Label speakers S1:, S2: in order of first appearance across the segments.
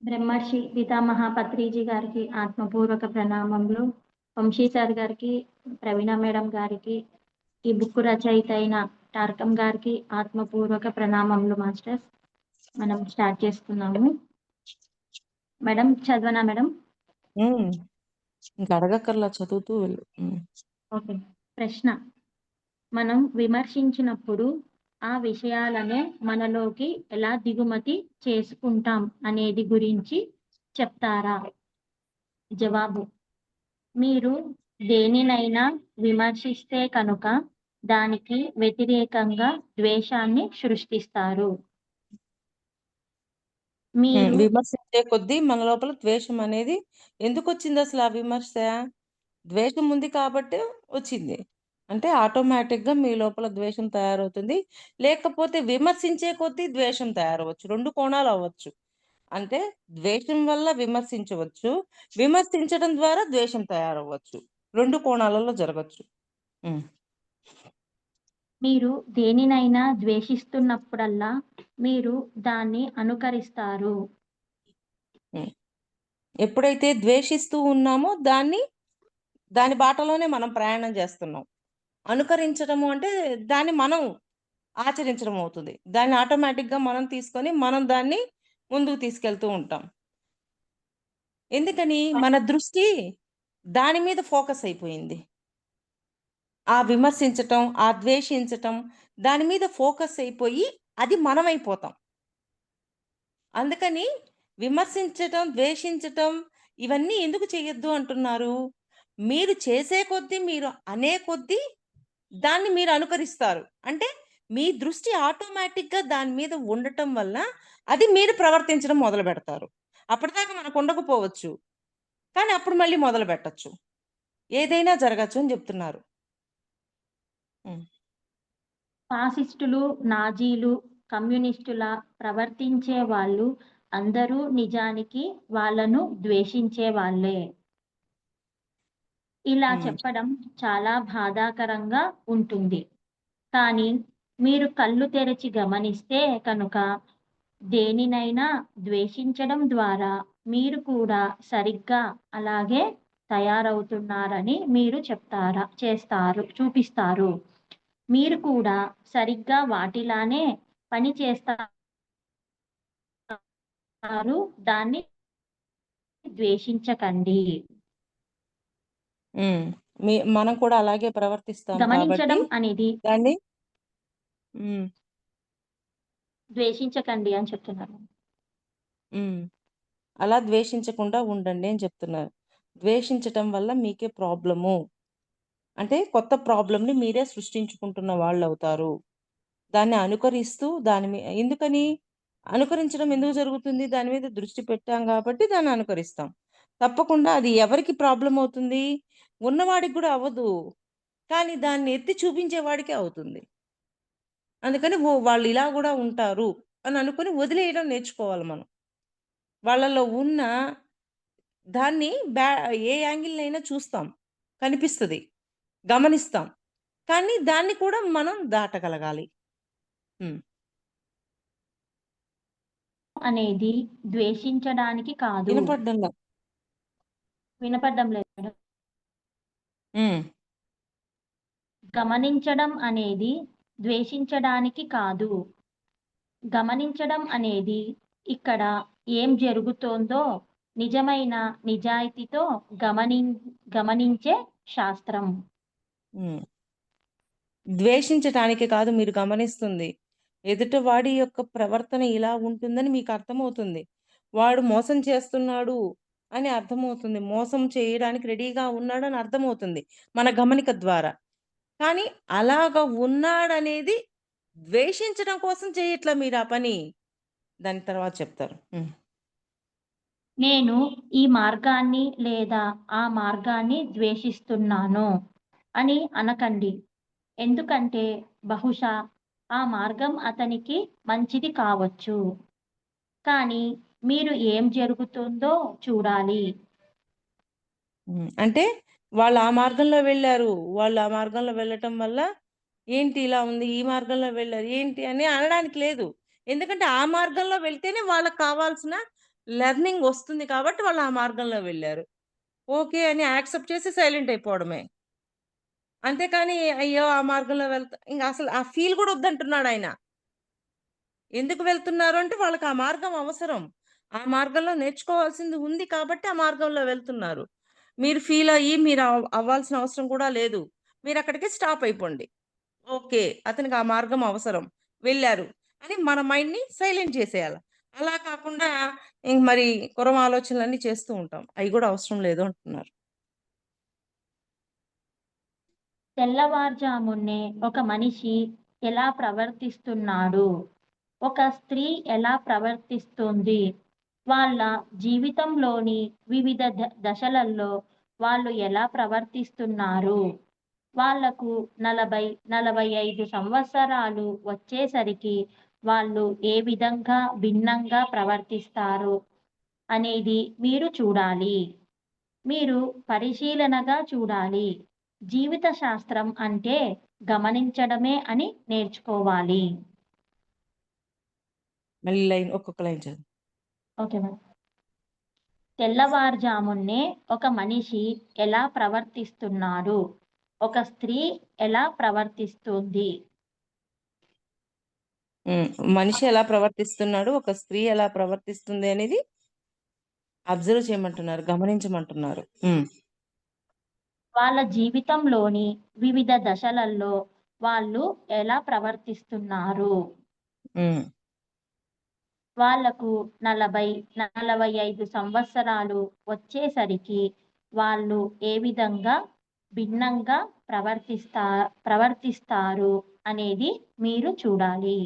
S1: బ్రహ్మర్షి పితామహ పత్రిజీ గారికి ఆత్మపూర్వక ప్రణామములు. వంశీ సార్ గారికి, ప్రవీణ మేడం గారికి, ఈ బుక్ రచయిత అయిన టార్కం గారికి ఆత్మపూర్వక ప్రణామములు మాస్టర్స్. మనం స్టార్ట్ చేసుకున్నాము. మేడం చదవనా మేడం?
S2: ఇంకా అడగక్కర్లా, చదువుతూ వెళ్ళు.
S1: ఓకే. ప్రశ్న: మనం విమర్శించినప్పుడు ఆ విషయాలనే మనలోకి ఎలా దిగుమతి చేసుకుంటాం అనేది గురించి చెప్తారా? జవాబు: మీరు దేనినైనా విమర్శిస్తే కనుక దానికి వ్యతిరేకంగా ద్వేషాన్ని సృష్టిస్తారు. మీరు
S2: విమర్శించే కొద్దీ మన లోపల ద్వేషం అనేది ఎందుకు వచ్చింది? అసలు ఆ విమర్శ ద్వేషం ఉంది కాబట్టి వచ్చింది. అంటే ఆటోమేటిక్ గా మీ లోపల ద్వేషం తయారవుతుంది. లేకపోతే విమర్శించే కొద్దీ ద్వేషం తయారవచ్చు. 2 కోణాలు అవ్వచ్చు. అంటే ద్వేషం వల్ల విమర్శించవచ్చు, విమర్శించడం ద్వారా ద్వేషం తయారవ్వచ్చు. 2 కోణాలలో జరగచ్చు.
S1: మీరు దేనినైనా ద్వేషిస్తున్నప్పుడల్లా మీరు దాన్ని అనుకరిస్తారు.
S2: ఎప్పుడైతే ద్వేషిస్తూ ఉన్నామో దాని బాటలోనే మనం ప్రయాణం చేస్తున్నాం. అనుకరించడము అంటే దాన్ని మనం ఆచరించడం అవుతుంది. దాన్ని ఆటోమేటిక్ గా మనం తీసుకొని మనం దాన్ని ముందుకు తీసుకెళ్తూ ఉంటాం. ఎందుకని? మన దృష్టి దాని మీద ఫోకస్ అయిపోయింది. ఆ విమర్శించటం, ఆ ద్వేషించటం, దాని మీద ఫోకస్ అయిపోయి అది మనమైపోతాం. అందుకని విమర్శించటం, ద్వేషించటం ఇవన్నీ ఎందుకు చేయొద్దు అంటున్నారు? మీరు చేసే కొద్దీ, మీరు అనే కొద్దీ దాన్ని మీరు అనుకరిస్తారు. అంటే మీ దృష్టి ఆటోమేటిక్‌గా దాని మీద ఉండటం వల్ల అది మీరు ప్రవర్తించడం మొదలుపెడతారు. అప్పటిదాకా మనకు ఉండకపోవచ్చు. కానీ అప్పుడు మళ్ళీ మొదలుపెట్టొచ్చు. ఏదైనా జరగచ్చు అని చెప్తున్నారు.
S1: ఫాసిస్టులు, నాజీలు, కమ్యూనిస్టులా ప్రవర్తించే వాళ్ళు అందరూ నిజానికి వాళ్ళను ద్వేషించే వాళ్ళే. ఇలా చెప్పడం చాలా బాధాకరంగా ఉంటుంది. కానీ మీరు కళ్ళు తెరిచి గమనిస్తే కనుక దేనినైనా ద్వేషించడం ద్వారా మీరు కూడా సరిగ్గా అలాగే తయారవుతున్నారని మీరు చూపిస్తారు. మీరు కూడా సరిగ్గా వాటిలానే పని చేస్తారు. దాన్ని ద్వేషించకండి.
S2: మనం కూడా అలాగే ప్రవర్తిస్తాం కాబట్టి
S1: గమనించడం అనేది
S2: దాన్ని
S1: ద్వేషించకండి అని చెప్తున్నారు.
S2: అలా ద్వేషించకుండా ఉండండి అని చెప్తున్నారు. ద్వేషించటం వల్ల మీకే ప్రాబ్లము. అంటే కొత్త ప్రాబ్లంని మీరే సృష్టించుకుంటున్న వాళ్ళవుతారు. దాన్ని అనుకరిస్తూ ఎందుకని? అనుకరించడం ఎందుకు జరుగుతుంది? దాని మీద దృష్టి పెట్టాం కాబట్టి దాన్ని అనుకరిస్తాం. తప్పకుండా అది ఎవరికి ప్రాబ్లమ్ అవుతుంది? ఉన్నవాడికి కూడా అవ్వదు. కానీ దాన్ని ఎత్తి చూపించే వాడికే అవుతుంది. అందుకని వాళ్ళు ఇలా కూడా ఉంటారు అని అనుకుని వదిలేయడం నేర్చుకోవాలి మనం. వాళ్ళలో ఉన్న దాన్ని ఏ యాంగిల్‌నైనా చూస్తాం. కనిపిస్తది. గమనిస్తాం. కానీ దాన్ని కూడా మనం దాటగలగాలి.
S1: అనేది ద్వేషించడానికి కాదు. వినపడ్డం లేదు మేడం. గమనించడం అనేది ద్వేషించడానికి కాదు. గమనించడం అనేది ఇక్కడ ఏం జరుగుతోందో నిజమైన నిజాయితీతో గమనించే శాస్త్రం.
S2: ద్వేషించటానికి కాదు మీరు గమనిస్తుంది. ఎదుటివాడి యొక్క ప్రవర్తన ఇలా ఉంటుందని మీకు అర్థమవుతుంది. వాడు మోసం చేస్తున్నాడు అని అర్థమవుతుంది. మోసం చేయడానికి రెడీగా ఉన్నాడని అర్థమవుతుంది మన గమనిక ద్వారా. కానీ అలాగ ఉన్నాడనేది ద్వేషించడం కోసం చేయట్లా మీరు ఆ పని. దాని తర్వాత చెప్తారు.
S1: నేను ఈ మార్గాన్ని లేదా ఆ మార్గాన్ని ద్వేషిస్తున్నాను అని అనకండి. ఎందుకంటే బహుశా ఆ మార్గం అతనికి మంచిది కావచ్చు. కానీ మీరు ఏం జరుగుతుందో చూడాలి.
S2: అంటే వాళ్ళు ఆ మార్గంలో వెళ్ళారు. వాళ్ళు ఆ మార్గంలో వెళ్ళటం వల్ల ఏంటి ఇలా ఉంది? ఈ మార్గంలో వెళ్ళారు ఏంటి అని అనడానికి లేదు. ఎందుకంటే ఆ మార్గంలో వెళ్తేనే వాళ్ళకి కావాల్సిన లెర్నింగ్ వస్తుంది కాబట్టి వాళ్ళు ఆ మార్గంలో వెళ్లారు. ఓకే అని యాక్సెప్ట్ చేసి సైలెంట్ అయిపోవడమే. అంతేకాని అయ్యో! ఆ మార్గంలో ఇంక అసలు ఆ ఫీల్ గూడా వద్దంటున్నాడాయన. ఎందుకు వెళ్తున్నారు అంటే వాళ్ళకి ఆ మార్గం అవసరం. ఆ మార్గంలో నేర్చుకోవాల్సింది ఉంది కాబట్టి ఆ మార్గంలో వెళ్తున్నారు. మీరు ఫీల్ అయ్యి మీరు అవ్వాల్సిన అవసరం కూడా లేదు. మీరక్కడికి స్టాప్ అయిపోండి. ఓకే. అతనికి ఆ మార్గం అవసరం. వెళ్లారు అని మన మైండ్‌ని సైలెంట్ చేసేయాల. అలా కాకుండా ఇంక మరి కుర్రం ఆలోచనలన్నీ చేస్తూ ఉంటాం. అయి గూడా అవసరం లేదు అంటున్నారు.
S1: తెల్లవారుజామున్నే ఒక మనిషి ఎలా ప్రవర్తిస్తున్నాడు? ఒక స్త్రీ ఎలా ప్రవర్తిస్తుంది? వాళ్ళ జీవితంలోని వివిధ దశలలో వాళ్ళు ఎలా ప్రవర్తిస్తున్నారు? వాళ్ళకు 40, 45 సంవత్సరాలు వచ్చేసరికి వాళ్ళు ఏ విధంగా భిన్నంగా ప్రవర్తిస్తారు అనేది మీరు చూడాలి. మీరు పరిశీలనగా చూడాలి. జీవిత శాస్త్రం అంటే గమనించడమే అని నేర్చుకోవాలి.
S2: మళ్ళీ ఒక్కొక్క లైన్ చదువు.
S1: Okay madam. తెల్లవారుజామున్నే ఒక మనిషి ఎలా ప్రవర్తిస్తున్నాడు? ఒక స్త్రీ ఎలా ప్రవర్తిస్తుంది?
S2: మనిషి ఎలా ప్రవర్తిస్తున్నాడు, ఒక స్త్రీ ఎలా ప్రవర్తిస్తుంది అనేది అబ్జర్వ్ చేయమంటున్నారు. గమనించమంటున్నారు.
S1: వాళ్ళ జీవితంలోని వివిధ దశలలో వాళ్ళు ఎలా ప్రవర్తిస్తున్నారు?
S2: హ్మ్.
S1: వాళ్ళకు 40, 45 సంవత్సరాలు వచ్చేసరికి వాళ్ళు ఏ విధంగా భిన్నంగా ప్రవర్తిస్తారు అనేది మీరు చూడాలి.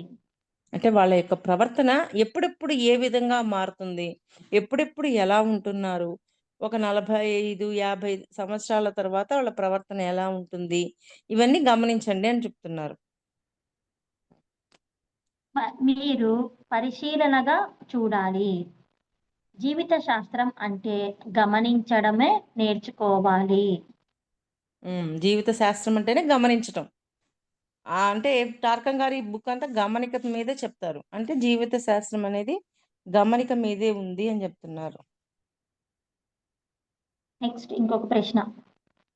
S2: అంటే వాళ్ళ యొక్క ప్రవర్తన ఎప్పుడెప్పుడు ఏ విధంగా మారుతుంది? ఎప్పుడెప్పుడు ఎలా ఉంటున్నారు? ఒక 45, 50 సంవత్సరాల తర్వాత వాళ్ళ ప్రవర్తన ఎలా ఉంటుంది? ఇవన్నీ గమనించండి అని చెప్తున్నారు.
S1: మీరు పరిశీలనగా చూడాలి. జీవిత శాస్త్రం అంటే గమనించడమే నేర్చుకోవాలి.
S2: జీవిత శాస్త్రం అంటేనే గమనించటం. అంటే టార్కం గారి బుక్ అంతా గమనిక మీదే చెప్తారు. అంటే జీవిత శాస్త్రం అనేది గమనిక మీదే ఉంది అని చెప్తున్నారు.
S1: నెక్స్ట్ ఇంకొక ప్రశ్న.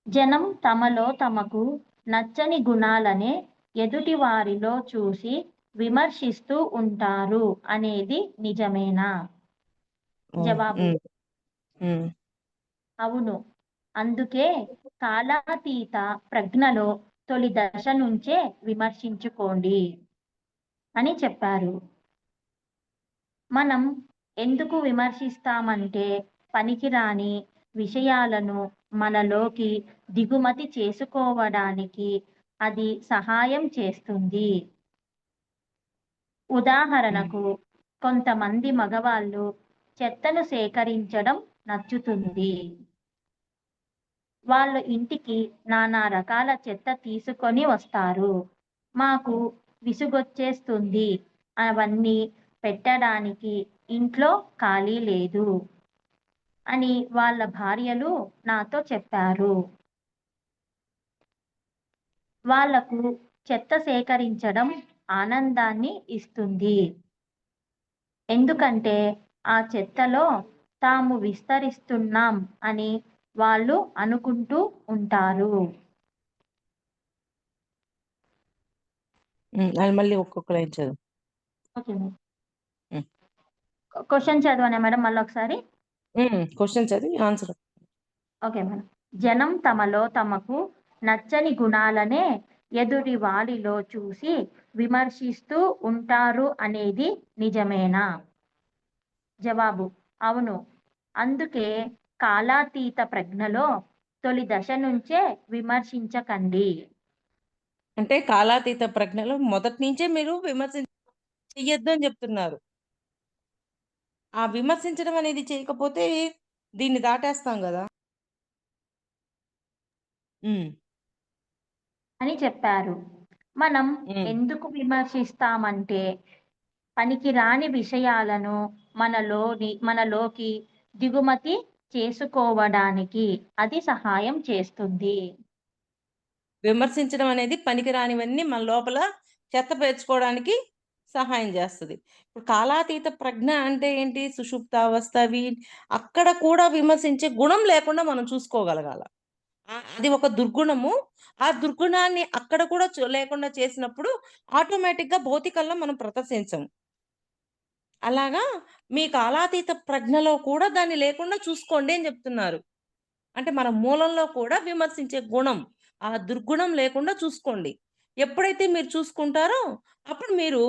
S1: జనం తమలో తమకు నచ్చని గుణాలనే ఎదుటి వారిలో చూసి విమర్శిస్తూ ఉంటారు అనేది నిజమేనా? జవాబు
S2: హ్మ్. హ్మ్.
S1: అవును. అందుకే కాలాతీత ప్రజ్ఞలో తొలి దశ నుంచే విమర్శించుకోండి అని చెప్పారు. మనం ఎందుకు విమర్శిస్తామంటే పనికిరాని విషయాలను మనలోకి దిగుమతి చేసుకోవడానికి అది సహాయం చేస్తుంది. ఉదాహరణకు కొంతమంది మగవాళ్ళు చెత్తను సేకరించడం నచ్చుతుంది. వాళ్ళు ఇంటికి నానా రకాల చెత్త తీసుకొని వస్తారు. మాకు విసుగొచ్చేస్తుంది అవన్నీ పెట్టడానికి ఇంట్లో ఖాళీ లేదు అని వాళ్ళ భార్యలు నాతో చెప్పారు. వాళ్లకు చెత్త సేకరించడం ఆనందాన్ని ఇస్తుంది. ఎందుకంటే ఆ చెత్తలో తాము విస్తరిస్తున్నాం అని వాళ్ళు అనుకుంటూ ఉంటారు.
S2: అది మళ్ళీ ఒక్కొక్క లైన్ చదువు.
S1: Okay madam.
S2: హ్మ్.
S1: క్వశ్చన్ చదవనా మేడం మళ్ళొకసారి?
S2: క్వెషన్ చదివి ఆన్సర్.
S1: Okay madam. జనం తమలో తమకు నచ్చని గుణాలనే ఎదుటి వారిలో చూసి విమర్శిస్తూ ఉంటారు అనేది నిజమేనా? జవాబు అవును. అందుకే కాలాతీత ప్రజ్ఞలో తొలి దశ నుంచే విమర్శించకండి.
S2: అంటే కాలాతీత ప్రజ్ఞలో మొదటి నుంచే మీరు చెయ్యొద్దు అని చెప్తున్నారు. ఆ విమర్శించడం అనేది చేయకపోతే దీన్ని దాటేస్తాం గదా! హ్మ్.
S1: అని చెప్పారు. మనం
S2: హ్మ్.
S1: ఎందుకు విమర్శిస్తామంటే పనికిరాని విషయాలను మనలోకి దిగుమతి చేసుకోవడానికి అది సహాయం చేస్తుంది.
S2: విమర్శించడం అనేది పనికిరానివన్నీ మన లోపల చెత్త పేర్చుకోవడానికి సహాయం చేస్తది. ఇప్పుడు కాలాతీత ప్రజ్ఞ అంటే ఏంటి? సుషుప్తావస్థ అక్కడ కూడా విమర్శించే గుణం లేకుండా మనం చూసుకోగలగాల. అది ఒక దుర్గుణము. ఆ దుర్గుణాన్ని అక్కడ కూడా లేకుండా చేసినప్పుడు ఆటోమేటిక్‌గా భౌతికంలో మనం ప్రదర్శించం. అలాగా మీ కాలాతీత ప్రజ్ఞలో కూడా దాన్ని లేకుండా చూసుకోండి అని చెప్తున్నారు. అంటే మన మూలంలో కూడా విమర్శించే గుణం, ఆ దుర్గుణం లేకుండా చూసుకోండి. ఎప్పుడైతే మీరు చూసుకుంటారో, అప్పుడు మీరు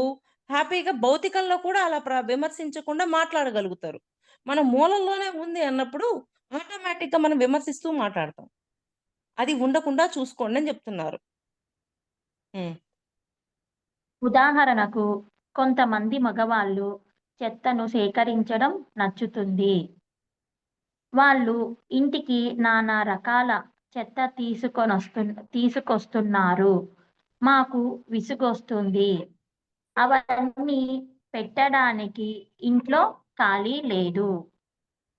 S2: హ్యాపీగా భౌతికంలో కూడా అలా విమర్శించకుండా మాట్లాడగలుగుతారు. మన మూలంలోనే ఉంది అన్నప్పుడు ఆటోమేటిక్‌గా మనం విమర్శిస్తూ మాట్లాడతాం. అది ఉండకుండా చూసుకోండి అని చెప్తున్నారు. హ్మ్.
S1: ఉదాహరణకు కొంతమంది మగవాళ్ళు చెత్తను సేకరించడం నచ్చుతుంది. వాళ్ళు ఇంటికి నానా రకాల చెత్త తీసుకొస్తున్నారు. మాకు విసుగొస్తుంది. అవన్నీ పెట్టడానికి ఇంట్లో ఖాళీ లేదు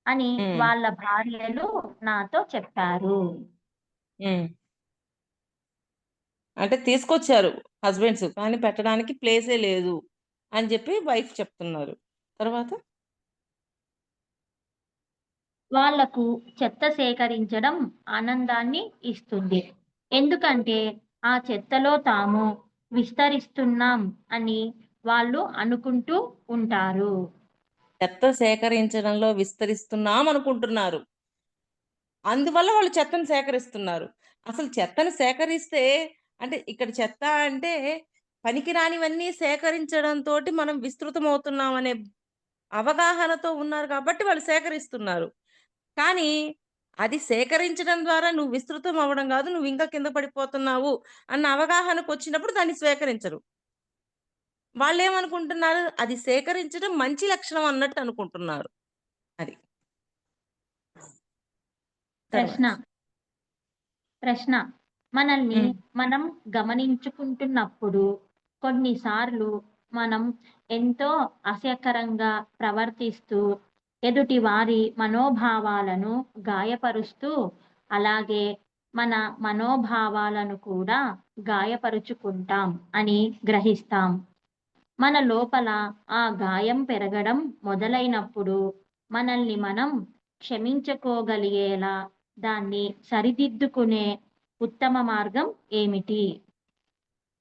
S1: అని
S2: హ్మ్.
S1: వాళ్ళ భార్యలు నాతో చెప్పారు.
S2: హ్మ్. అంటే తీసుకొచ్చారు హస్బెండ్స్. కానీ పెట్టడానికి ప్లేసే లేదు అని చెప్పి వైఫ్ చెప్తున్నారు. తర్వాత?
S1: వాళ్లకు చెత్త సేకరించడం ఆనందాన్ని ఇస్తుంది. ఎందుకంటే ఆ చెత్తలో తాము విస్తరిస్తున్నాం అని వాళ్ళు అనుకుంటూ ఉంటారు.
S2: చెత్త సేకరించడంలో విస్తరిస్తున్నాం అనుకుంటున్నారు. అందువల్ల వాళ్ళు చెత్తను సేకరిస్తున్నారు. అసలు చెత్తను సేకరిస్తే అంటే ఇక్కడ చెత్త అంటే పనికిరానివన్నీ సేకరించడంతోటి మనం విస్తృతమవుతున్నామనే అవగాహనతో ఉన్నారు కాబట్టి వాళ్ళు సేకరిస్తున్నారు. కానీ అది సేకరించడం ద్వారా నువ్వు విస్తృతం అవ్వడం గాదు. నువ్వు ఇంకా కింద పడిపోతున్నావు అన్న అవగాహనకొచ్చినప్పుడు దాన్ని స్వీకరించరు. వాళ్ళేమనుకుంటున్నారు? అది సేకరించడం మంచి లక్షణం అన్నట్టు అనుకుంటున్నారు. అది.
S1: ప్రశ్న
S2: తర్వాత.
S1: ప్రశ్న మనల్ని
S2: హ్మ్.
S1: మనం గమనించుకుంటున్నప్పుడు కొన్నిసార్లు మనం ఎంతో అసహ్యకరంగా ప్రవర్తిస్తూ ఎదుటి వారి మనోభావాలను గాయపరుస్తూ అలాగే మన మనోభావాలను కూడా గాయపరుచుకుంటాం అని గ్రహిస్తాం. మన లోపల ఆ గాయం పెరగడం మొదలైనప్పుడు మనల్ని మనం క్షమించుకోగలిగేలా దాన్ని సరిదిద్దుకునే ఉత్తమ మార్గం ఏమిటి?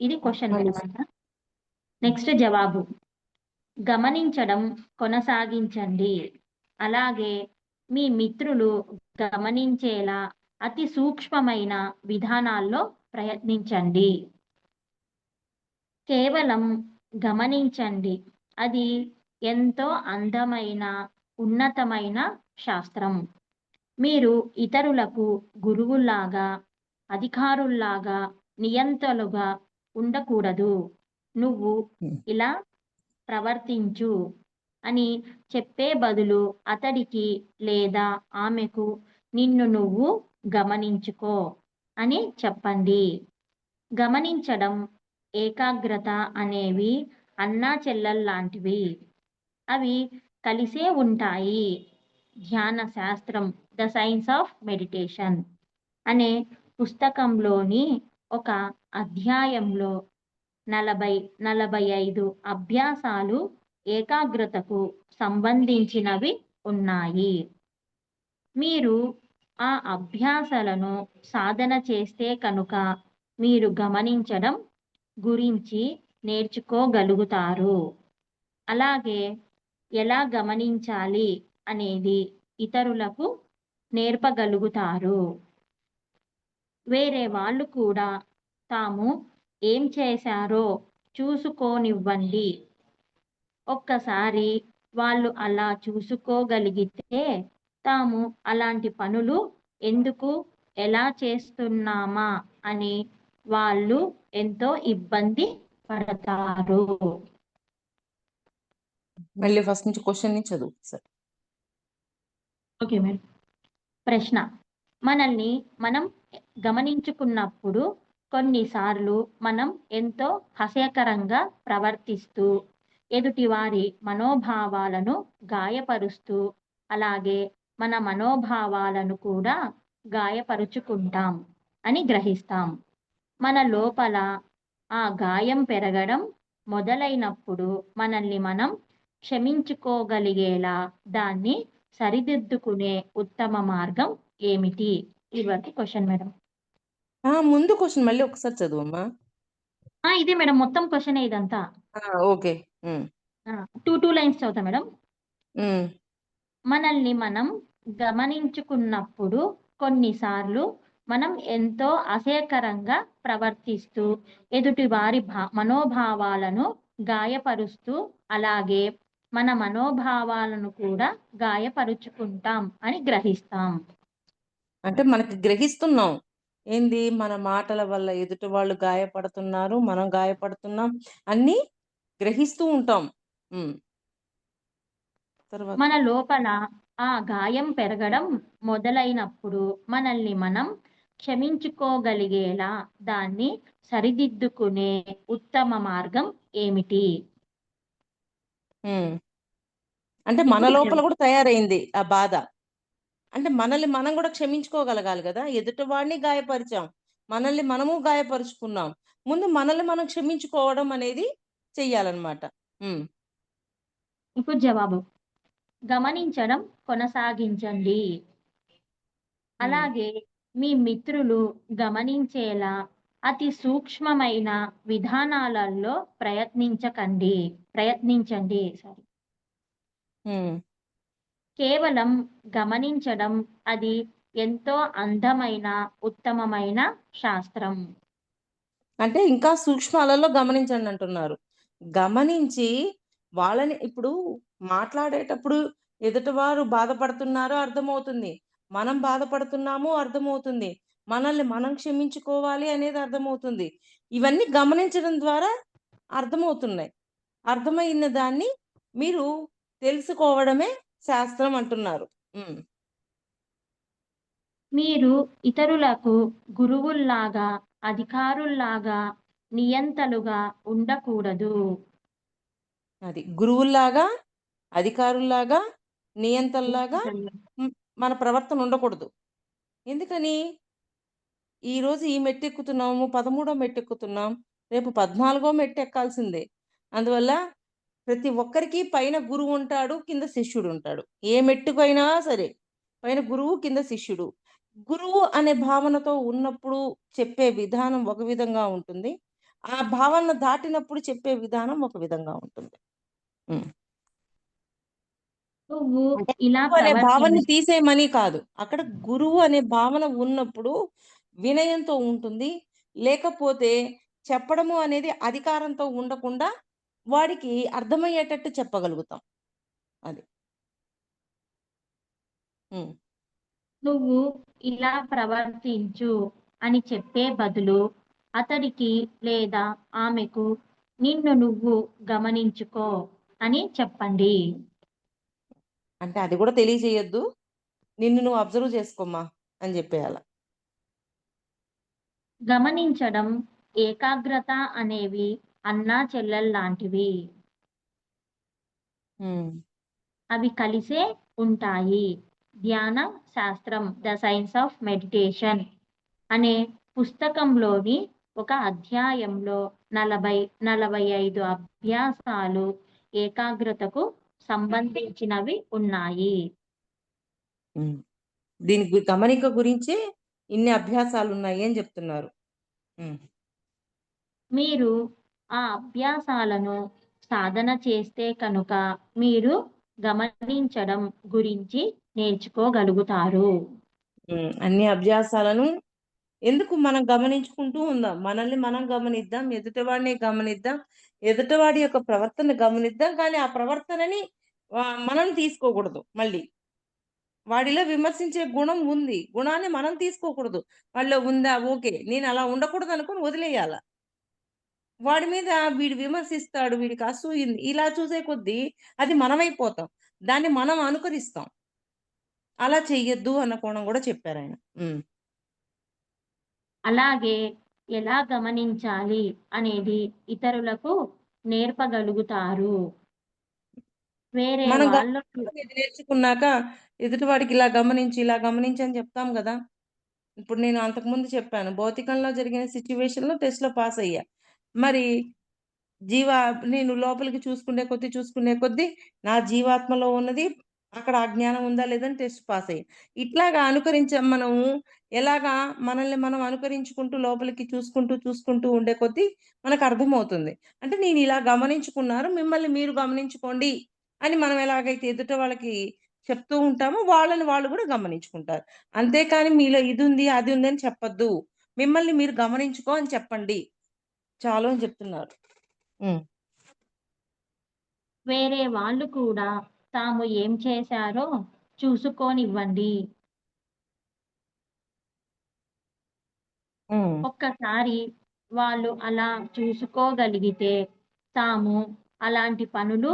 S1: ఇది క్వెషన్
S2: మళ్ళీ
S1: మేడం అంతా. నెక్స్ట్ జవాబు. గమనించడం కొనసాగించండి. అలాగే మీ మిత్రులు గమనించేలా అతి సూక్ష్మమైన విధానాల్లో ప్రయత్నించండి. కేవలం గమనించండి. అది ఎంతో అందమైన, ఉన్నతమైన శాస్త్రం. మీరు ఇతరులకు గురువుల్లాగా, అధికారుల్లాగా, నియంతలుగా ఉండకూడదు. నువ్వు
S2: హ్మ్.
S1: ఇలా ప్రవర్తించు అని చెప్పే బదులు అతడికి లేదా ఆమెకు నిన్ను నువ్వు గమనించుకో అని చెప్పండి. గమనించడం, ఏకాగ్రత అనేవి అన్నా చెల్లెల్లాంటివి. అవి కలిసే ఉంటాయి. ధ్యాన శాస్త్రం 'ద సైన్స్ ఆఫ్ మెడిటేషన్' అనే పుస్తకంలోని ఒక అధ్యాయంలో 45 అభ్యాసాలు ఏకాగ్రతకు సంబంధించినవి ఉన్నాయి. మీరు ఆ అభ్యాసాలను సాధన చేస్తే కనుక మీరు గమనించడం గురించి నేర్చుకోగలుగుతారు. అలాగే ఎలా గమనించాలి అనేది ఇతరులకు నేర్పగలుగుతారు. వేరే వాళ్ళు కూడా తాము ఏం చేశారో చూసుకోనివ్వండి. ఒక్కసారి వాళ్ళు అలా చూసుకోగలిగితే తాము అలాంటి పనులు ఎందుకు, ఎలా చేస్తున్నామా అని వాళ్ళు ఎంతో ఇబ్బంది పడతారు.
S2: మళ్ళీ ఫస్ట్ నుంచి క్వెషన్‌ని చదువు ఒకసారి.
S1: Okay madam. ప్రశ్న. మనల్ని మనం గమనించుకున్నప్పుడు కొన్నిసార్లు మనం ఎంతో హాస్యకరంగా ప్రవర్తిస్తూ, ఎదుటివారి మనోభావాలను గాయపరుస్తూ, అలాగే మన మనోభావాలను కూడా గాయపరుచుకుంటాం అని గ్రహిస్తాం. మన లోపల ఆ గాయం పెరగడం మొదలైనప్పుడు మనల్ని మనం క్షమించుకోగలిగేలా దాన్ని సరిదిద్దుకునే ఉత్తమ మార్గం ఏమిటి? ఇది వరకు క్వెషన్ మేడం.
S2: ముందు క్వెషన్ మళ్ళీ ఒకసారి చదువమ్మా.
S1: ఇదే మేడం మొత్తం క్వెషనే ఇదంతా.
S2: ఓకే. హ్మ్.
S1: 2 లైన్స్ చదువుతా మేడం.
S2: హ్మ్.
S1: మనల్ని మనం గమనించుకున్నప్పుడు కొన్నిసార్లు మనం ఎంతో అసేకరంగా ప్రవర్తిస్తూ ఎదుటి వారి మనోభావాలను గాయపరుస్తూ అలాగే మన మనోభావాలను కూడా గాయపరుచుకుంటాం అని గ్రహిస్తాం.
S2: అంటే మనకి గ్రహిస్తున్నాం. ఏంది మన మాటల వల్ల ఎదుటి వాళ్ళు గాయపడుతున్నారు, మనం గాయపడుతున్నాం అన్నీ గ్రహిస్తూ ఉంటాం. హ్మ్. తర్వాత?
S1: మన లోపల ఆ గాయం పెరగడం మొదలైనప్పుడు మనల్ని మనం క్షమించుకోగలిగేలా దాన్ని సరిదిద్దుకునే ఉత్తమ మార్గం ఏమిటి?
S2: హ్మ్. అంటే మన
S1: ఇప్పుడు
S2: లోపల కూడా తయారైంది ఆ బాధ. అంటే మనల్ని మనం గూడా క్షమించుకోగలగాలి గదా! ఎదుటివాడిని గాయపరిచాం. మనల్ని మనము గాయపరుచుకున్నాం. ముందు మనల్ని మనం క్షమించుకోవడం అనేది చెయ్యాలన్నమాట. హ్మ్.
S1: ఇప్పుడు జవాబు. గమనించడం కొనసాగించండి.
S2: హ్మ్.
S1: అలాగే మీ మిత్రులు గమనించేలా అతి సూక్ష్మమైన విధానాలలో ప్రయత్నించండి. సారీ.
S2: హ్మ్.
S1: కేవలం గమనించడం అది ఎంతో అందమైన, ఉత్తమమైన శాస్త్రం.
S2: అంటే ఇంకా సూక్ష్మాలలో గమనించండంటున్నారు. గమనించి వాళ్ళని ఇప్పుడు మాట్లాడేటప్పుడు ఎదుటివారు బాధపడుతున్నారో అర్థమవుతుంది. మనం బాధపడుతున్నాము అర్థమవుతుంది. మనల్ని మనం క్షమించుకోవాలి అనేది అర్థమవుతుంది. ఇవన్నీ గమనించడం ద్వారా అర్థమవుతున్నాయి. అర్థమైన దాన్ని మీరు తెలుసుకోవడమే శాస్త్రం అంటున్నారు. హ్మ్.
S1: మీరు ఇతరులకు గురువుల్లాగా, అధికారుల్లాగా, నియంతలుగా ఉండకూడదు.
S2: అది. గురువుల్లాగా, అధికారుల్లాగా, నియంతల్లాగా హ్మ్. మన ప్రవర్తన ఉండకూడదు. ఎందుకని? ఈరోజు ఈ మెట్టెక్కుతున్నాము, 13 మెట్టెక్కుతున్నాం. రేపు 14 మెట్టెక్కాల్సిందే. అందువల్ల ప్రతి ఒక్కరికి పైన గురువుంటాడు, కింద శిష్యుడుంటాడు. ఏ మెట్టుకైనా సరే, పైన గురువు, కింద శిష్యుడు. గురువు అనే భావనతో ఉన్నప్పుడు చెప్పే విధానం ఒక విధంగా ఉంటుంది. ఆ భావన దాటినప్పుడు చెప్పే విధానం ఒక విధంగా ఉంటుంది. హ్మ్.
S1: నువ్వు
S2: అంటే
S1: ఇలా
S2: గురువు అనే భావనని
S1: ప్రవర్తించు.
S2: తీసేయమని కాదు. అక్కడ గురువు అనే భావన ఉన్నప్పుడు వినయంతో ఉంటుంది. లేకపోతే చెప్పడము అనేది అధికారంతో ఉండకుండా వాడికి అర్థమయ్యేటట్టు చెప్పగలుగుతాం. అది. హ్మ్.
S1: నువ్వు ఇలా ప్రవర్తించు అని చెప్పే బదులు అతడికి లేదా ఆమెకు నిన్ను నువ్వు గమనించుకో అని చెప్పండి.
S2: అంటే అది కూడా తెలియజేయొద్దు. నిన్ను నువ్వు అబ్జర్వ్ చేసుకోమ్మా అని జెప్పేయాల.
S1: గమనించడం, ఏకాగ్రత అనేవి అన్నా చెల్లెల్లాంటివి.
S2: హ్మ్.
S1: అవి కలిసే ఉంటాయి. ధ్యాన శాస్త్రం 'ద సైన్స్ ఆఫ్ మెడిటేషన్' అనే పుస్తకంలోని ఒక అధ్యాయంలో 45 అభ్యాసాలు ఏకాగ్రతకు సంబంధించినవి ఉన్నాయి.
S2: హ్మ్. దీని గమనిక గురించే ఇన్ని అభ్యాసాలున్నాయి అని జెప్తున్నారు. హ్మ్.
S1: మీరు ఆ అభ్యాసాలను సాధన చేస్తే కనుక మీరు గమనించడం గురించి నేర్చుకోగలుగుతారు.
S2: అన్ని అభ్యాసాలను ఎందుకు మనం గమనించుకుంటూ ఉందాం. మనల్ని మనం గమనిద్దాం. ఎదుటివాడిని గమనిద్దాం. ఎదుటివాడి యొక్క ప్రవర్తన గమనిద్దాం. కానీ ఆ ప్రవర్తనని మనం తీసుకోకూడదు మళ్ళీ. వాడిలో విమర్శించే గుణం ఉంది. గుణాన్ని మనం తీసుకోకూడదు. వాడిలో ఉందా? ఓకే. నేనలా ఉండకూడదనుకుని వదిలేయాల. వాడి మీద వీడు విమర్శిస్తాడు. వీడికి అసూయుంది. ఇలా చూసే కొద్దీ అది మనమైపోతాం. దాన్ని మనం అనుకరిస్తాం. అలా చెయ్యొద్దు అన్న కోణం గూడా చెప్పారాయన. హ్మ్.
S1: అలాగే ఎలా గమనించాలి అనేది ఇతరులకు నేర్పగలుగుతారు. వేరే
S2: మనం
S1: వాళ్ళకు
S2: గమనించడం ఇది నేర్చుకున్నాక ఎదుటివాడికి ఇలా గమనించి అని చెప్తాం గదా! ఇప్పుడు నేను అంతకుముందు చెప్పాను. భౌతికంలో జరిగిన సిట్యుయేషన్‌లో టెస్ట్‌లో పాస్ అయ్యా. మరి జీవ నేను లోపలికి చూసుకునే కొద్దీ నా జీవాత్మలో ఉన్నది అక్కడ ఆ జ్ఞానం ఉందా లేదని టెస్ట్ పాస్ అయ్యి. ఇట్లాగా మనము ఎలాగా మనల్ని మనం అనుకరించుకుంటూ లోపలికి చూసుకుంటూ ఉండే కొద్దీ మనకర్థమవుతుంది. అంటే నేనిలా గమనించుకున్నారు, మిమ్మల్ని మీరు గమనించుకోండి అని మనం ఎలాగైతే ఎదుట వాళ్ళకి చెప్తూ ఉంటామో వాళ్ళని వాళ్ళు గూడా గమనించుకుంటారు. అంతేకాని మీలో ఇదుంది, అది ఉంది అని చెప్పొద్దు. మిమ్మల్ని మీరు గమనించుకో అని చెప్పండి. చాలు అని చెప్తున్నారు. హ్మ్.
S1: వేరే వాళ్ళు కూడా తాము ఏం చేశారో చూసుకోనివ్వండి.
S2: హ్మ్.
S1: ఒక్కసారి వాళ్ళు అలా చూసుకోగలిగితే తాము అలాంటి పనులు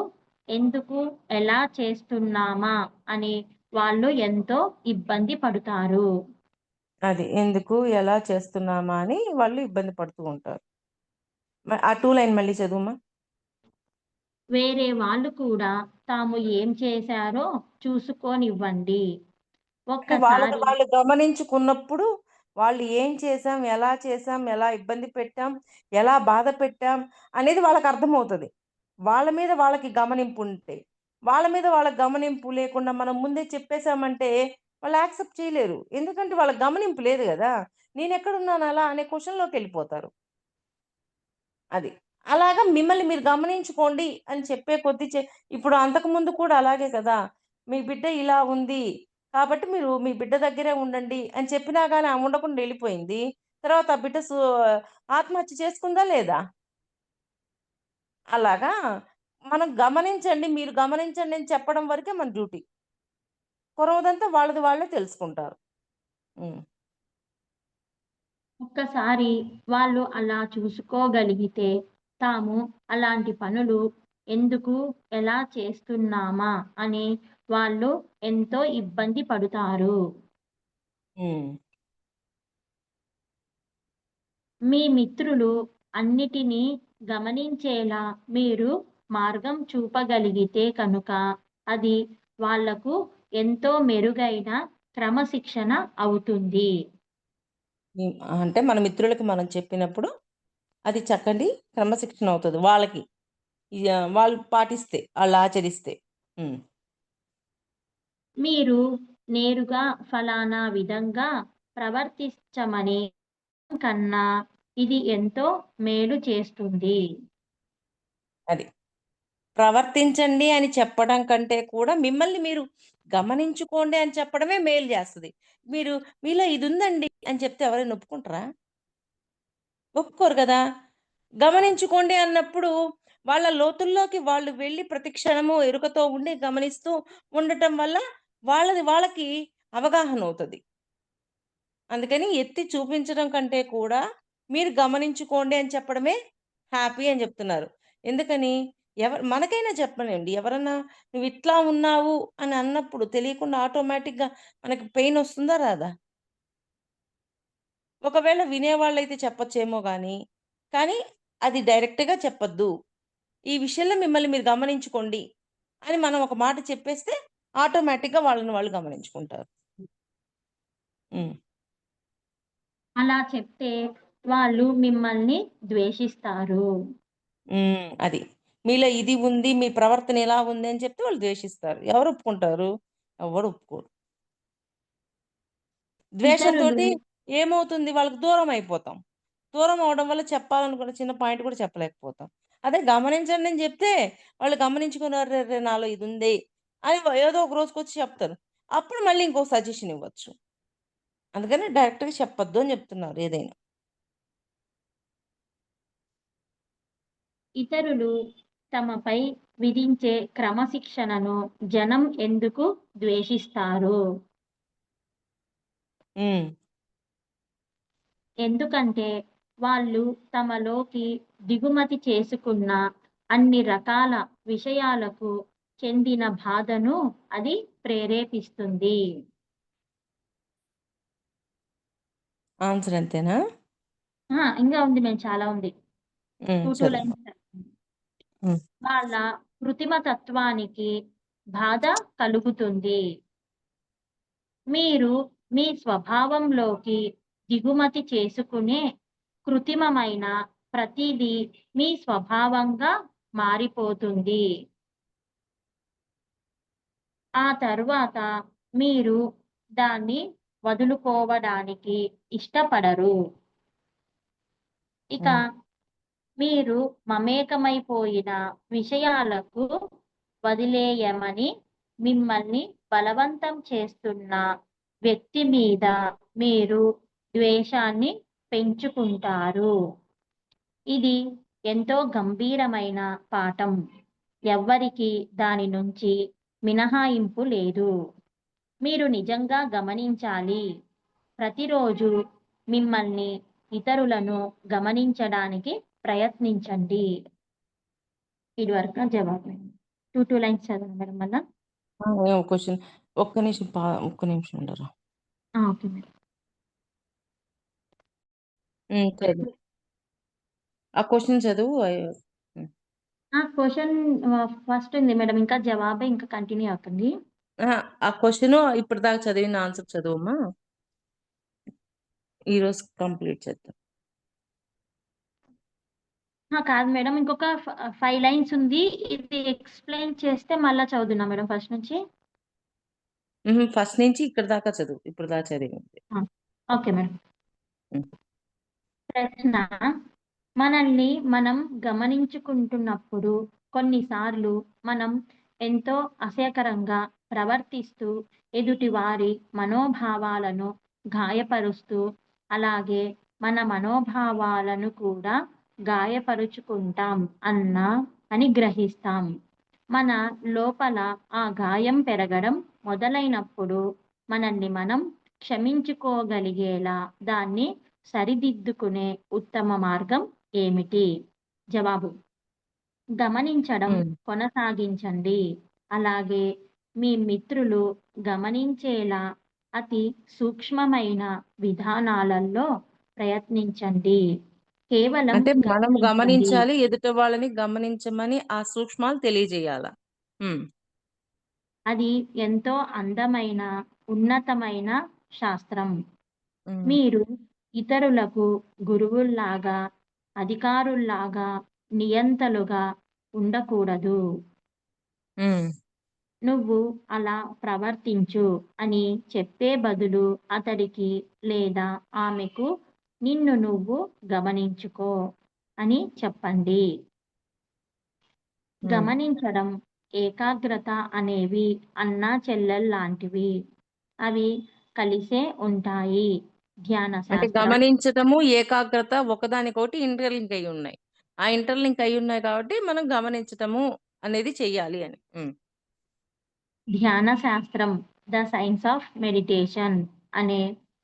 S1: ఎందుకు, ఎలా చేస్తున్నామా అని వాళ్ళు ఎంతో ఇబ్బంది పడుతారు.
S2: అది. ఎందుకు, ఎలా చేస్తున్నామా అని వాళ్ళు ఇబ్బంది పడుతూ ఉంటారు. ఆ 2 లైన్ మళ్ళీ చదువమ్మా.
S1: వేరే వాళ్ళు కూడా తాము ఏం చేశారో చూసుకోనివ్వండి.
S2: అంటే వాళ్ళది
S1: ఒక్కసారి
S2: వాళ్ళు గమనించుకున్నప్పుడు, వాళ్ళు ఏం చేశాం, ఎలా ఇబ్బంది పెట్టాం, ఎలా బాధ పెట్టాం అనేది వాళ్ళకర్థమవుతది. వాళ్ళ మీద వాళ్ళకి గమనింపుంటే. వాళ్ళ మీద వాళ్ళకి గమనింపు లేకుండా మనం ముందే చెప్పేసామంటే వాళ్ళు యాక్సెప్ట్ చేయలేరు. ఎందుకంటే వాళ్ళకి గమనింపు లేదు గదా! నేనెక్కడున్నాను అలా అనే క్వెషన్‌లోకెళ్ళిపోతారు. అది. అలాగా మిమ్మల్ని మీరు గమనించుకోండి అని చెప్పే కొద్దీ ఇప్పుడు అంతకుముందు కూడా అలాగే కదా! మీ బిడ్డ ఇలా ఉంది. కాబట్టి మీరు మీ బిడ్డ దగ్గరే ఉండండి అని చెప్పినా గాని ఆమె ఉండకుండా ఎళ్ళిపోయింది. తర్వాత ఆ బిడ్డ ఆత్మహత్య చేసుకుందా లేదా? అలాగా మీరు గమనించండి అని చెప్పడం వరకే మన డ్యూటీ. కొరవదంతా వాళ్ళది వాళ్ళే తెలుసుకుంటారు. హ్మ్.
S1: ఒక్కసారి వాళ్ళు అలా చూసుకోగలిగితే తాము అలాంటి పనులు ఎందుకు, ఎలా చేస్తున్నామా అని వాళ్ళు ఎంతో ఇబ్బంది పడుతారు.
S2: హ్మ్.
S1: మీ మిత్రులు అన్నిటినీ గమనించేలా మీరు మార్గం చూపగలిగితే కనుక అది వాళ్లకు ఎంతో మెరుగైన క్రమశిక్షణ అవుతుంది.
S2: అంటే మన మిత్రులకి మనం చెప్పినప్పుడు అది చక్కటి క్రమశిక్షణ అవుతది వాళ్ళకి. వాళ్ళు పాటిస్తే, ఆళ్ళాచరిస్తే. హ్మ్.
S1: మీరు నేరుగా ఫలానా విధంగా ప్రవర్తించమని కన్నా ఇది ఎంతో మేలు చేస్తుంది.
S2: అది. ప్రవర్తించండి అని చెప్పడం కంటే కూడా మిమ్మల్ని మీరు గమనించుకోండి అని చెప్పడమే మేలు జేస్తది. మీరు మీలో ఇదుందండి అని చెప్తే ఎవరైనా ఒప్పుకుంటారా? ఒప్పుకోరు గదా! గమనించుకోండి అన్నప్పుడు వాళ్ళ లోతుల్లోకి వాళ్ళు వెళ్లి ప్రతి క్షణము ఎరుకతో ఉండి గమనిస్తూ ఉండటం వల్ల వాళ్ళది వాళ్ళకి అవగాహనవుతది. అందుకని ఎత్తి చూపించడం కంటే కూడా మీరు గమనించుకోండి అని చెప్పడమే హ్యాపీ అని జెప్తున్నారు. ఎందుకని? మనకైనా చెప్పనండి. ఎవరన్నా "నువ్విట్లా ఉన్నావు" అని అన్నప్పుడు తెలియకుండా ఆటోమేటిక్‌గా మనకి పెయినొస్తుందా? రాదా? ఒకవేళ వినేవాళ్ళైతే చెప్పొచ్చేమో గానీ, కానీ అది డైరెక్ట్‌గా చెప్పొద్దు. ఈ విషయంలో మిమ్మల్ని మీరు గమనించుకోండి అని మనం ఒక మాట చెప్పేస్తే ఆటోమేటిక్‌గా వాళ్ళని వాళ్ళు గమనించుకుంటారు. హ్మ్.
S1: అలా చెప్తే వాళ్ళు మిమ్మల్ని ద్వేషిస్తారు.
S2: అది. మీలో ఇది ఉంది, మీ ప్రవర్తన ఇలా ఉంది అని చెప్తే వాళ్ళు ద్వేషిస్తారు. ఎవరు ఒప్పుకుంటారు? ఎవ్వరు ఒప్పుకోరు.
S1: ఇతరులు
S2: ద్వేషంతోటి ఏమవుతుంది? వాళ్ళకి దూరం అయిపోతాం. దూరం అవ్వడం వల్ల చెప్పాలనుకున్న చిన్న పాయింట్ కూడా చెప్పలేకపోతాం. అదే గమనించండి అని చెప్తే వాళ్ళు గమనించుకొని అర్రెర్రే! నాలో ఇదుంది అని ఏదో ఒక రోజుకొచ్చి చెప్తారు. అప్పుడు మళ్ళీ ఇంకో సజెషన్ ఇవ్వచ్చు. అందుకని డైరెక్ట్‌గా చెప్పొద్దు అని చెప్తున్నారు ఏదైనా.
S1: ఇతరులు తమపై విధించే క్రమశిక్షణను జనం ఎందుకు ద్వేషిస్తారు?
S2: హ్మ్.
S1: ఎందుకంటే వాళ్ళు తమలోకి దిగుమతి చేసుకున్న అన్ని రకాల విషయాలకు చెందిన బాధను అది ప్రేరేపిస్తుంది.
S2: ఆన్సర్ అంతేనా?
S1: ఇంకా ఉంది చాలా ఉంది.
S2: హ్మ్.
S1: 2
S2: చదువు.
S1: లైన్స్.
S2: హ్మ్.
S1: వాళ్ళ కృత్రిమ తత్వానికి బాధ కలుగుతుంది. మీరు మీ స్వభావంలోకి దిగుమతి చేసుకునే కృత్రిమమైన ప్రతిదీ మీ స్వభావంగా మారిపోతుంది. ఆ తరువాత మీరు దాన్ని వదులుకోవడానికి ఇష్టపడరు. ఇక
S2: హ్మ్.
S1: మీరు మమేకమైపోయిన విషయాలకు వదిలేయమని మిమ్మల్ని బలవంతం చేస్తున్న వ్యక్తి మీద మీరు ద్వేషాన్ని పెంచుకుంటారు. ఇది ఎంతో గంభీరమైన పాఠం. ఎవ్వరికీ దాని నుంచి మినహాయింపు లేదు. మీరు నిజంగా గమనించాలి. ప్రతిరోజు మిమ్మల్ని, ఇతరులను గమనించడానికి ప్రయత్నించండి. ఇదివరకు నా జవాబు. 2 లైన్స్ చదవండి మేడం మళ్ళా.
S2: క్వెషన్ ఒక్క నిమిషం ఒక్క నిమిషం ఉండరా.
S1: Okay madam.
S2: చదువు. ఆ క్వెషన్ చదువు. హ్మ్.
S1: క్వెషన్ ఫస్ట్ ఉంది మేడం. ఇంకా జవాబే ఇంకా కంటిన్యూ అవుతుంది.
S2: అహా! ఆ క్వెషను ఇప్పటిదాకా చదివిన ఆన్సర్ చదువమ్మా. ఈరోజు కంప్లీట్ చేద్దాం.
S1: కాదు మేడం. ఇంకొక 5 లైన్స్ ఉంది. ఇది ఎక్స్‌ప్లెయిన్ చేస్తే మళ్ళా చదువుదునా మేడం ఫస్ట్ నుంచి?
S2: ఫస్ట్ నుంచి ఇక్కడి దాకా చదువు. ఇప్పటిదాకా చదివింది.
S1: ఆ! Okay madam.
S2: హ్మ్.
S1: ప్రశ్న: మనల్ని మనం గమనించుకుంటున్నప్పుడు కొన్నిసార్లు మనం ఎంతో అసహ్యకరంగా ప్రవర్తిస్తూ ఎదుటివారి మనోభావాలను గాయపరుస్తూ, అలాగే మన మనోభావాలను కూడా గాయపరుచుకుంటాం అని గ్రహిస్తాం. మన లోపల ఆ గాయం పెరగడం మొదలైనప్పుడు మనల్ని మనం క్షమించుకోగలిగేలా దాన్ని సరిదిద్దుకునే ఉత్తమ మార్గం ఏమిటి? జవాబు: గమనించడం
S2: హ్మ్.
S1: కొనసాగించండి. అలాగే మీ మిత్రులు గమనించేలా అతి సూక్ష్మమైన విధానాలలో ప్రయత్నించండి. కేవలం
S2: అంటే మనం
S1: గమనించండి.
S2: గమనించాలి. ఎదుటి వాళ్ళని గమనించమని ఆ సూక్ష్మాలు తెలియజేయాల. హ్మ్.
S1: అది ఎంతో అందమైన, ఉన్నతమైన శాస్త్రం.
S2: హ్మ్.
S1: మీరు ఇతరులకు గురువుల్లాగా, అధికారుల్లాగా, నియంతలుగా ఉండకూడదు.
S2: హ్మ్.
S1: నువ్వు అలా ప్రవర్తించు అని చెప్పే బదులు అతడికి లేదా ఆమెకు నిన్ను నువ్వు గమనించుకో అని చెప్పండి.
S2: హ్మ్.
S1: గమనించడం, ఏకాగ్రత అనేవి అన్నా చెల్లెల్లాంటివి. అవి కలిసే ఉంటాయి. ధ్యాన
S2: అంటే
S1: శాస్త్రం,
S2: గమనించటము, ఏకాగ్రత ఒకదానికొకటి ఇంటర్‌లింక్ అయ్యున్నాయి. ఆ ఇంటర్‌లింక్ అయ్యున్నాయి కాబట్టి మనం గమనించటము అనేది చెయ్యాలి అని. హ్మ్.
S1: ధ్యాన శాస్త్రం 'ద సైన్స్ ఆఫ్ మెడిటేషన్' అనే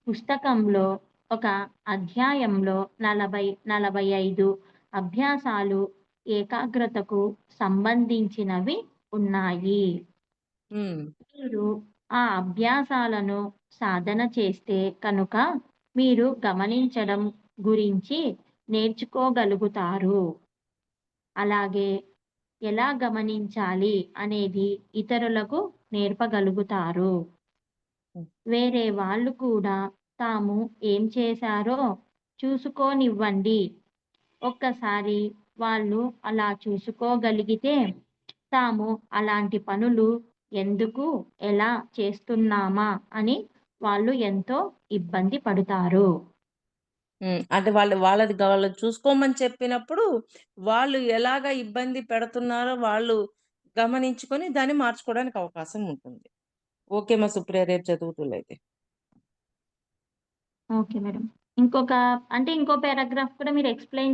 S1: పుస్తకంలో ఒక అధ్యాయంలో 45 అభ్యాసాలు ఏకాగ్రతకు సంబంధించినవి ఉన్నాయి.
S2: హ్మ్.
S1: మీరు ఆ అభ్యాసాలను సాధన చేస్తే కనుక మీరు గమనించడం గురించి నేర్చుకోగలుగుతారు. అలాగే ఎలా గమనించాలి అనేది ఇతరులకు నేర్పగలుగుతారు.
S2: హ్మ్.
S1: వేరే వాళ్ళు కూడా తాము ఏం చేశారో చూసుకోనివ్వండి. ఒక్కసారి వాళ్ళు అలా చూసుకోగలిగితే తాము అలాంటి పనులు ఎందుకు, ఎలా చేస్తున్నామా అని వాళ్ళు ఎంతో ఇబ్బంది పడుతారు.
S2: అంటే వాళ్ళది చూసుకోమని చెప్పినప్పుడు, వాళ్ళు ఎలాగ ఇబ్బంది పెడుతున్నారో వాళ్ళు గమనించుకొని దాన్ని మార్చుకోవడానికి అవకాశం ఉంటుంది. ఓకే మా సుప్రియ, రేపు చదువుదులయితే.
S1: Okay madam. ఇంకొక ఇంకో పారాగ్రాఫ్ కూడా మీరు ఎక్స్‌ప్లెయిన్